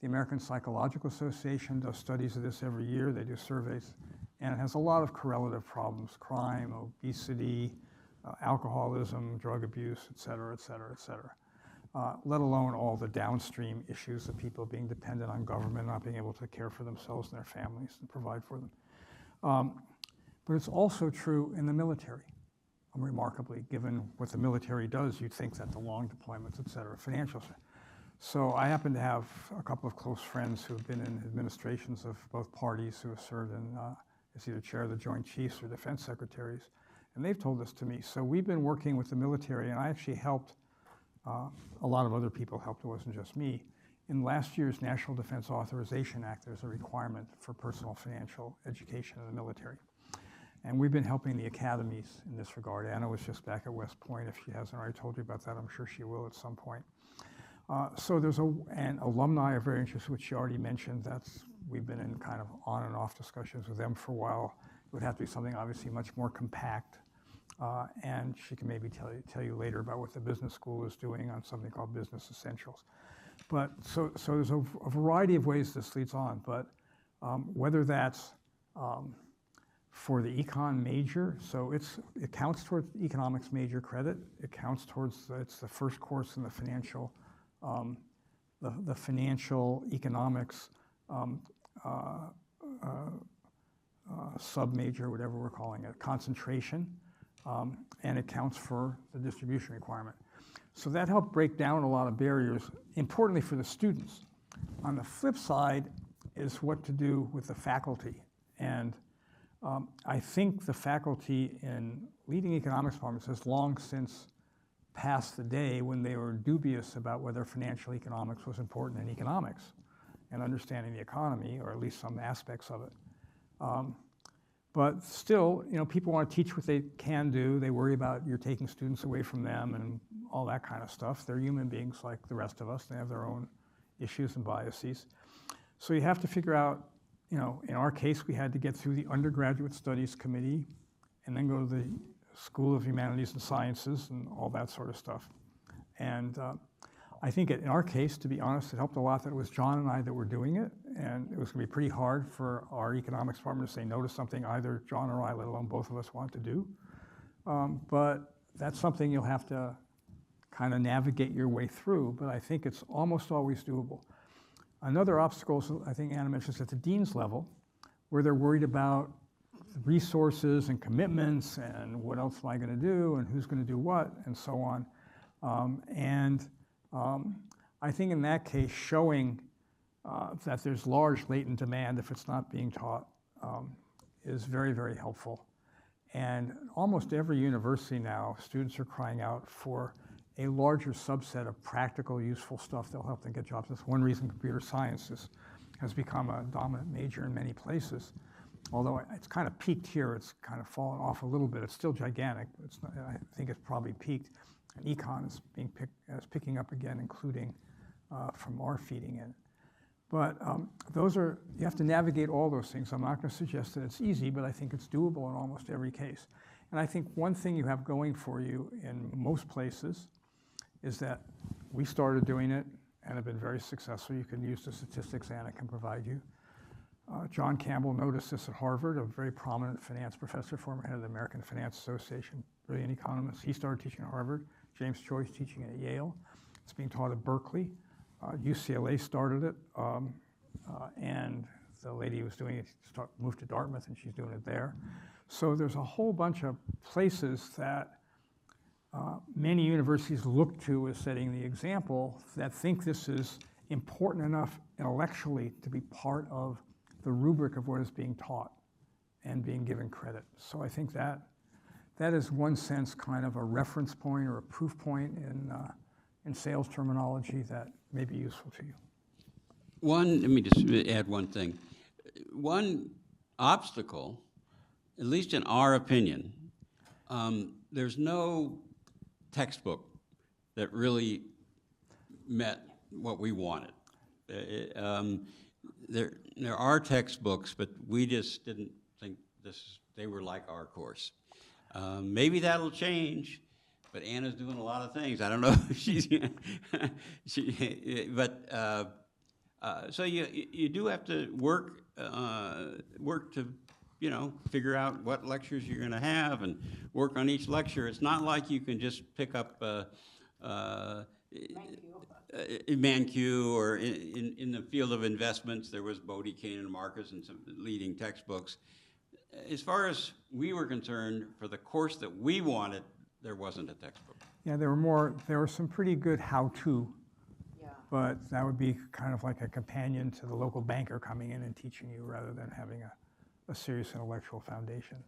The American Psychological Association does studies of this every year. They do surveys, and it has a lot of correlative problems: crime, obesity, alcoholism, drug abuse, et cetera, et cetera, et cetera. Let alone all the downstream issues of people being dependent on government, not being able to care for themselves and their families and provide for them. But it's also true in the military, remarkably, given what the military does. You'd think that the long deployments, et cetera, financial. So I happen to have a couple of close friends who have been in administrations of both parties who have served in, as either chair of the Joint Chiefs or defense secretaries, and they've told this to me. So we've been working with the military, and I actually helped, a lot of other people helped, it wasn't just me. In last year's National Defense Authorization Act, there's a requirement for personal financial education in the military. And we've been helping the academies in this regard. Anna was just back at West Point. If she hasn't already told you about that, I'm sure she will at some point. So there's and alumni are very interested, which she already mentioned. We've been in kind of on and off discussions with them for a while. It would have to be something obviously much more compact. And she can maybe tell you later about what the business school is doing on something called Business Essentials. But so there's a variety of ways this leads on, but whether that's for the econ major, so it counts towards economics major credit. It counts towards, it's the first course in the financial, the financial economics sub-major, whatever we're calling it, concentration, and it counts for the distribution requirement. So that helped break down a lot of barriers, importantly for the students. On the flip side is what to do with the faculty. And I think the faculty in leading economics departments has long since passed the day when they were dubious about whether financial economics was important in economics and understanding the economy, or at least some aspects of it. But still, people want to teach what they can do. They worry about you're taking students away from them and all that kind of stuff. They're human beings like the rest of us. They have their own issues and biases. So you have to figure out, in our case, we had to get through the undergraduate studies committee and then go to the School of Humanities and Sciences and all that sort of stuff. And I think in our case, to be honest, it helped a lot that it was John and I that were doing it, and it was going to be pretty hard for our economics department to say no to something either John or I, let alone both of us, want to do. But that's something you'll have to kind of navigate your way through, but I think it's almost always doable. Another obstacle, I think Anna mentions, at the dean's level, where they're worried about resources and commitments and what else am I going to do and who's going to do what and so on. I think in that case, showing that there's large latent demand if it's not being taught is very, very helpful. And almost every university now, students are crying out for a larger subset of practical, useful stuff that'll help them get jobs. That's one reason computer science has become a dominant major in many places. Although it's kind of peaked here, it's kind of fallen off a little bit. It's still gigantic. It's not, I think it's probably peaked. And econ is picking up again, including from our feeding in. But you have to navigate all those things. I'm not going to suggest that it's easy, but I think it's doable in almost every case. And I think one thing you have going for you in most places is that we started doing it and have been very successful. You can use the statistics Anna can provide you. John Campbell noticed this at Harvard, a very prominent finance professor, former head of the American Finance Association, brilliant economist. He started teaching at Harvard. James Choi's teaching at Yale. It's being taught at Berkeley. UCLA started it, and the lady who was doing it moved to Dartmouth, and she's doing it there. So there's a whole bunch of places that many universities look to as setting the example that think this is important enough intellectually to be part of the rubric of what is being taught and being given credit. So I think that is one sense kind of a reference point or a proof point in sales terminology that may be useful to you. Let me just add one thing. One obstacle, at least in our opinion, there's no textbook that really met what we wanted. There are textbooks, but we just didn't think they were like our course. Maybe that'll change, but Anna's doing a lot of things. I don't know if she's, so you do have to work to, figure out what lectures you're going to have and work on each lecture. It's not like you can just pick up ManQ, or in the field of investments, there was Bodie, Kane, and Marcus and some leading textbooks. as far as we were concerned, for the course that we wanted, there wasn't a textbook. Yeah, there were some pretty good how-to, Yeah. but that would be kind of like a companion to the local banker coming in and teaching you rather than having a serious intellectual foundation.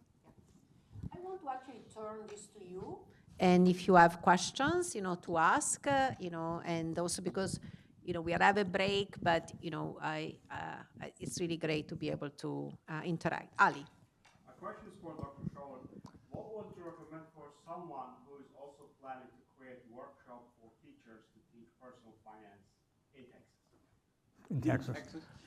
I want to actually turn this to you. And if you have questions, to ask, and also because, we have a break, but, it's really great to be able to interact. Ali. My question is for Dr. Shoven. What would you recommend for someone who is also planning to create workshop for teachers to teach personal finance in Texas? In Texas.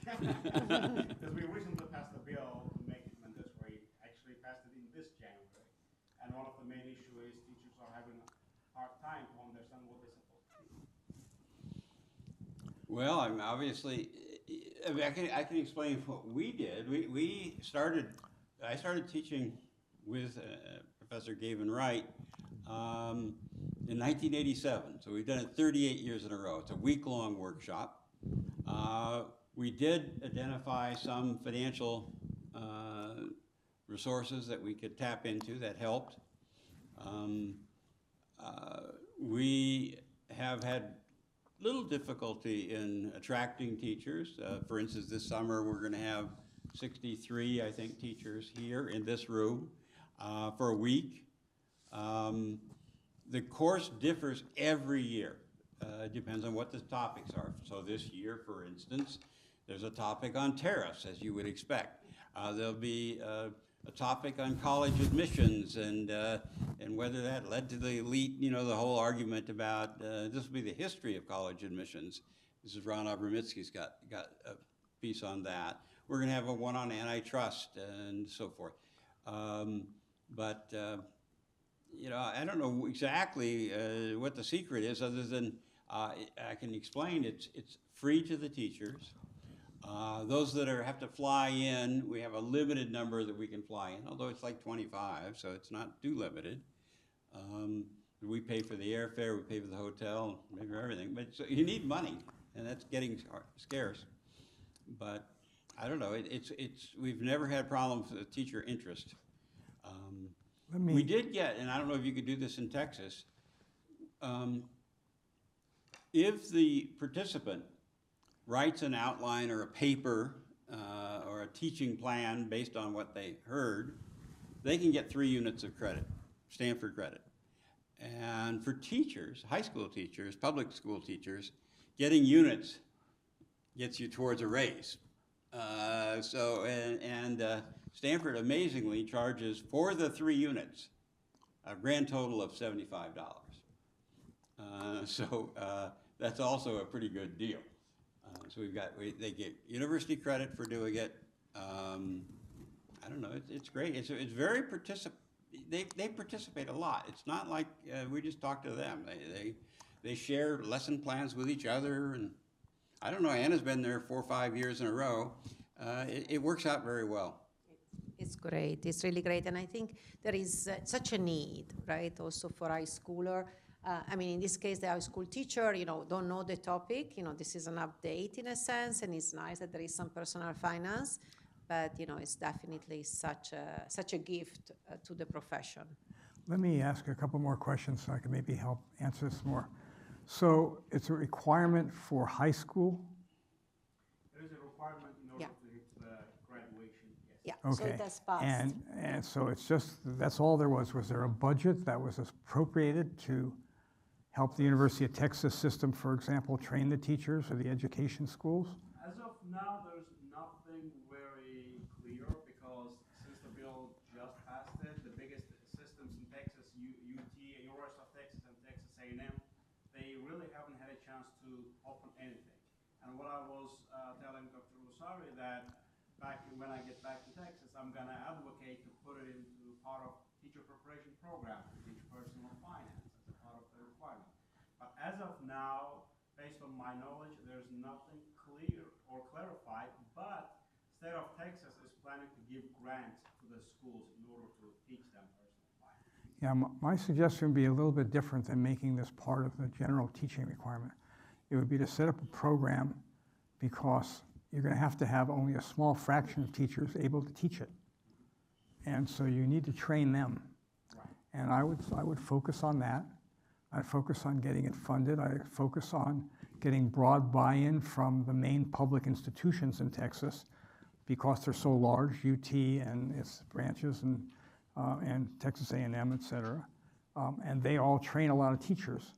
Because we recently passed a bill to make it mandatory, actually passed it in this January. And one of the main issues is teachers are having a hard time to understand what they're supposed to do. Well, I mean, obviously, I can explain what we did. I started teaching with Professor Gavin Wright in 1987. So we've done it 38 years in a row. It's a week-long workshop. We did identify some financial resources that we could tap into that helped. We have had little difficulty in attracting teachers. For instance, this summer we're going to have 63, I think, teachers here in this room for a week. The course differs every year. It depends on what the topics are. So this year, for instance, there's a topic on tariffs, as you would expect. There'll be a topic on college admissions and whether that led to the elite, the whole argument about this will be the history of college admissions. This is Ron Abramitsky's got a piece on that. We're going to have one on antitrust and so forth. I don't know exactly what the secret is other than I can explain it's free to the teachers. Those that have to fly in, we have a limited number that we can fly in, although it's like 25, so it's not too limited. We pay for the airfare, we pay for the hotel, we pay for everything. But so you need money, and that's getting scarce. But I don't know. We've never had problems with teacher interest. We did get, and I don't know if you could do this in Texas. If the participant writes an outline or a paper or a teaching plan based on what they heard, they can get 3 units of credit, Stanford credit. And for teachers, high school teachers, public school teachers, getting units gets you towards a raise. Stanford amazingly charges for the 3 units a grand total of $75. That's also a pretty good deal. So they get university credit for doing it. I don't know. It's great. It's very They participate a lot. It's not like we just talk to them. They share lesson plans with each other, and I don't know. Anna's been there 4 or 5 years in a row. It works out very well. It's great. It's really great, and I think there is such a need, right? Also for high schooler. In this case, the high school teacher, don't know the topic. This is an update in a sense, and it's nice that there is some personal finance, but it's definitely such a gift to the profession. Let me ask a couple more questions so I can maybe help answer this more. So it's a requirement for high school? There is a requirement in order to hit the graduation, yes. Yeah, Okay. so it has passed. And so it's just, that's all there was. Was there a budget that was appropriated to help the University of Texas system, for example, train the teachers or the education schools? As of now, there's nothing very clear because since the bill just passed it, the biggest systems in Texas, UT, University of Texas and Texas A&M, they really haven't had a chance to open anything. And what I was telling Dr. Lusardi that when I get back to Texas, I'm going to advocate to put it into part of teacher preparation program to teach personal finance as a part of the requirement. But as of now, based on my knowledge, there's nothing clear or clarified, but state of Texas is planning to give grants to the schools in order to teach them personal finance. Yeah, my suggestion would be a little bit different than making this part of the general teaching requirement. It would be to set up a program because you're going to have only a small fraction of teachers able to teach it. And so you need to train them. And I would focus on that. I focus on getting it funded. I focus on getting broad buy-in from the main public institutions in Texas because they're so large, UT and its branches and Texas A&M, et cetera. And they all train a lot of teachers.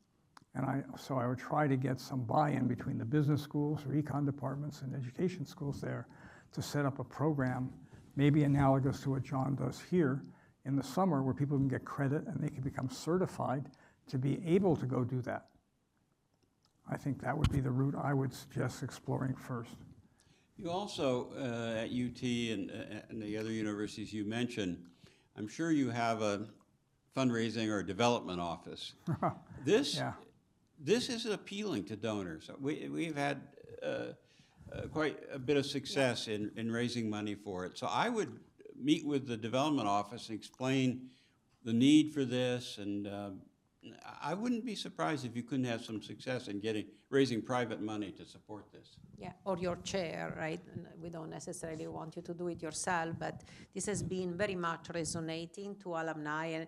And so I would try to get some buy-in between the business schools or econ departments and education schools there to set up a program, maybe analogous to what John does here in the summer, where people can get credit and they can become certified to be able to go do that. I think that would be the route I would suggest exploring first. You also, at UT and the other universities you mentioned, I'm sure you have a fundraising or development office. This is appealing to donors. We've had quite a bit of success in raising money for it. So I would meet with the development office and explain the need for this, and I wouldn't be surprised if you couldn't have some success in raising private money to support this. Yeah, or your chair, right? And we don't necessarily want you to do it yourself, but this has been very much resonating to alumni. And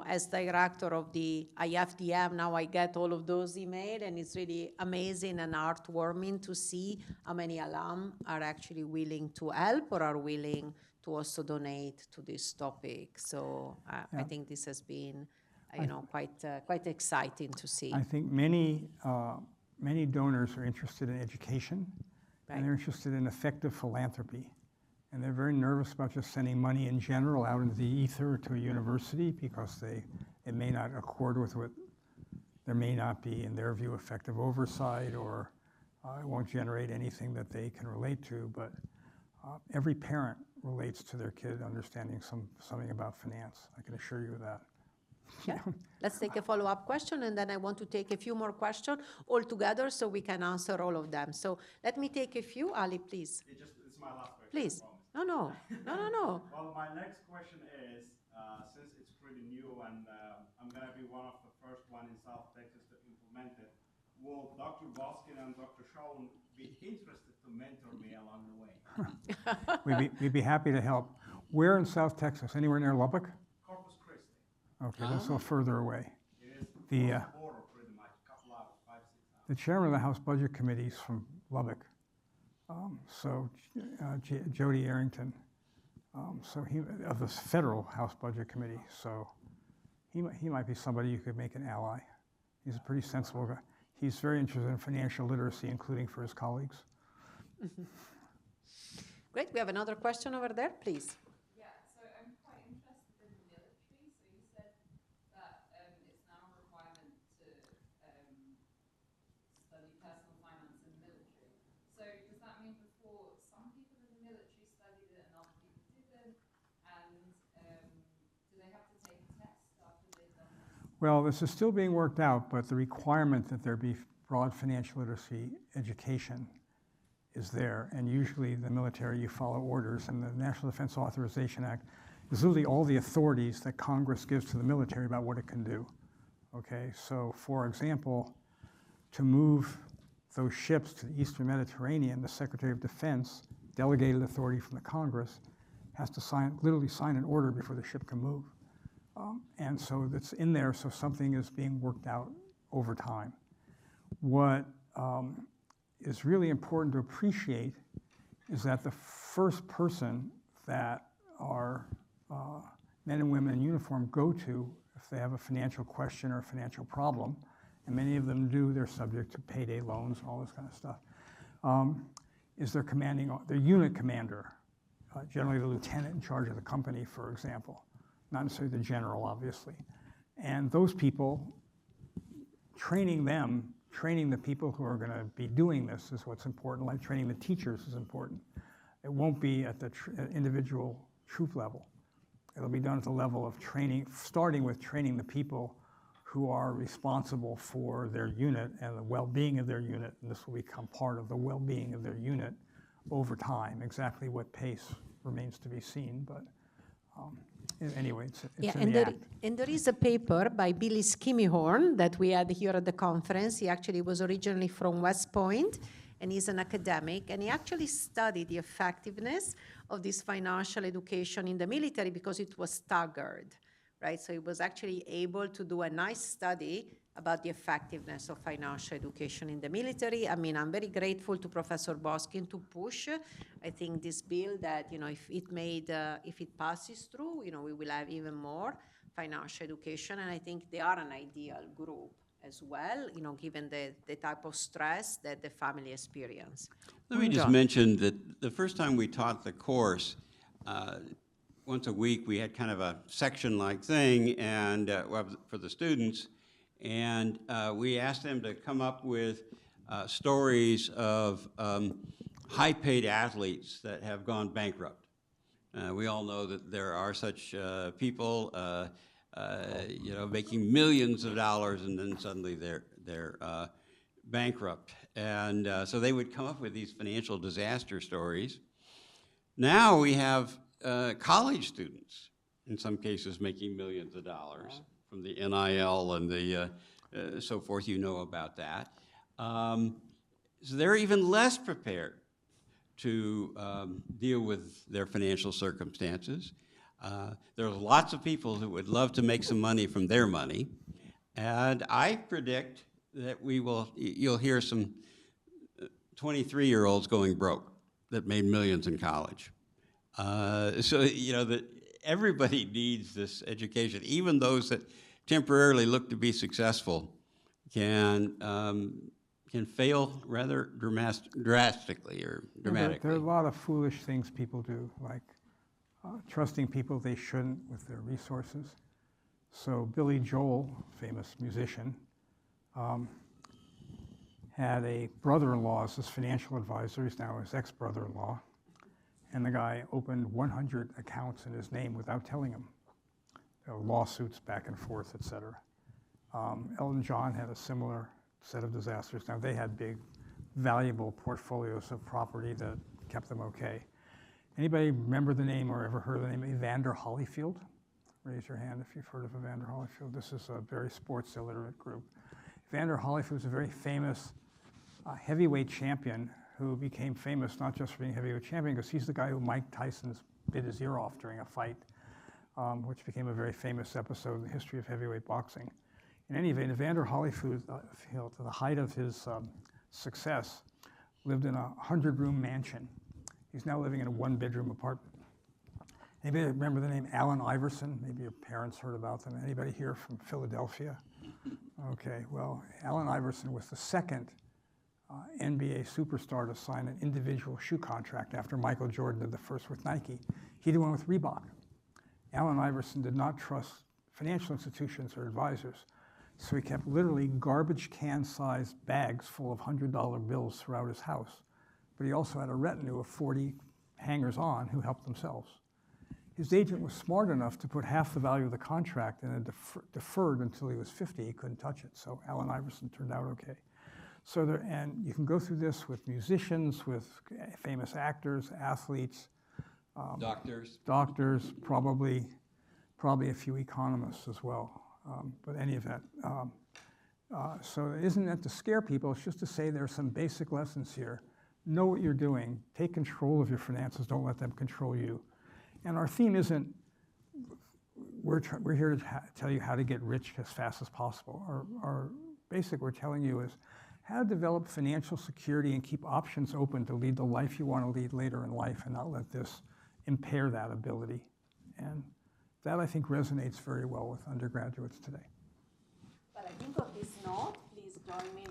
as director of the IFDM, now I get all of those emails, and it's really amazing and heartwarming to see how many alum are actually willing to help or are willing to also donate to this topic. So I think this has been, quite exciting to see. I think many donors are interested in education, and they're interested in effective philanthropy. And they're very nervous about just sending money in general out into the ether to a university because it may not accord with what, there may not be, in their view, effective oversight, or it won't generate anything that they can relate to. But every parent relates to their kid understanding something about finance. I can assure you of that. Yeah. Let's take a follow-up question, and then I want to take a few more questions all together so we can answer all of them. So let me take a few. Ali, please. It's my last question. Please. I promise. No. Well, my next question is, since it's pretty new and I'm going to be one of the first one in South Texas to implement it, will Dr. Boskin and Dr. Shoven be interested to mentor me along the way? We'd be happy to help. Where in South Texas? Anywhere near Lubbock? Corpus Christi. Okay, that's a little further away. It is The border pretty much, a couple hours, 5-6 hours. The chairman of the House Budget Committee is from Lubbock, Jody Arrington, so he of the Federal House Budget Committee. So he might be somebody you could make an ally. He's a pretty sensible guy. He's very interested in financial literacy, including for his colleagues. Great. We have another question over there, please. Yeah, so I'm quite interested in the military. So you said that it's now a requirement to study personal finance in the military. So does that mean before some people in the military studied it and other people didn't? And do they have to take a test after they've done this? Well, this is still being worked out, but the requirement that there be broad financial literacy education is there, and usually the military, you follow orders, and the National Defense Authorization Act is literally all the authorities that Congress gives to the military about what it can do. Okay, so for example, to move those ships to the Eastern Mediterranean, the Secretary of Defense, delegated authority from the Congress, has to literally sign an order before the ship can move. And so it's in there, so something is being worked out over time. What is really important to appreciate is that the first person that our men and women in uniform go to if they have a financial question or a financial problem, and many of them do, they're subject to payday loans and all this kind of stuff, is their unit commander, generally the lieutenant in charge of the company, for example, not necessarily the general, obviously. And those people, training the people who are going to be doing this is what's important, like training the teachers is important. It won't be at the individual troop level. It'll be done at the level of training, starting with training the people who are responsible for their unit and the well-being of their unit, and this will become part of the well-being of their unit over time. Exactly what pace remains to be seen, but anyway, it's in the act. And there is a paper by Billy Skimihorn that we had here at the conference. He actually was originally from West Point, and he's an academic, and he actually studied the effectiveness of this financial education in the military because it was staggered, right? So he was actually able to do a nice study about the effectiveness of financial education in the military. I mean, I'm very grateful to Professor Boskin to push, I think, this bill that, if it passes through, we will have even more financial education, and I think they are an ideal group as well, given the type of stress that the family experience. Let me just mention that the first time we taught the course, once a week we had kind of a section-like thing and for the students, and we asked them to come up with stories of high-paid athletes that have gone bankrupt. We all know that there are such people, making millions of dollars, and then suddenly they're bankrupt. And so they would come up with these financial disaster stories. Now we have college students, in some cases, making millions of dollars from the NIL and the so forth. You know about that. So they're even less prepared to deal with their financial circumstances. There's lots of people who would love to make some money from their money, and I predict that you'll hear some 23-year-olds going broke that made millions in college. That everybody needs this education. Even those that temporarily look to be successful can fail rather drastically or dramatically. There are a lot of foolish things people do, like trusting people they shouldn't with their resources. So Billy Joel, famous musician, had a brother-in-law as his financial advisor. He's now his ex-brother-in-law. And the guy opened 100 accounts in his name without telling him. There were lawsuits back and forth, et cetera. Elton John had a similar set of disasters. Now, they had big, valuable portfolios of property that kept them okay. Anybody remember the name or ever heard the name Evander Holyfield? Raise your hand if you've heard of Evander Holyfield. This is a very sports illiterate group. Evander Holyfield was a very famous heavyweight champion who became famous not just for being heavyweight champion, because he's the guy who Mike Tyson bit his ear off during a fight, which became a very famous episode in the history of heavyweight boxing. In any event, Evander Holyfield, to the height of his success, lived in a 100-room mansion. He's now living in a one-bedroom apartment. Anybody remember the name Allen Iverson? Maybe your parents heard about them. Anybody here from Philadelphia? Okay, well, Allen Iverson was the second NBA superstar to sign an individual shoe contract after Michael Jordan did the first with Nike. He did one with Reebok. Allen Iverson did not trust financial institutions or advisors, so he kept literally garbage can-sized bags full of $100 bills throughout his house. But he also had a retinue of 40 hangers-on who helped themselves. His agent was smart enough to put half the value of the contract in a deferred until he was 50. He couldn't touch it, so Allen Iverson turned out okay. So and you can go through this with musicians, with famous actors, athletes, doctors, probably a few economists as well. But any event, so it isn't meant to scare people. It's just to say there are some basic lessons here. Know what you're doing. Take control of your finances. Don't let them control you. And our theme isn't we're here to tell you how to get rich as fast as possible. Our basic we're telling you is how to develop financial security and keep options open to lead the life you want to lead later in life and not let this impair that ability. And that, I think, resonates very well with undergraduates today. But I think on this note, please join me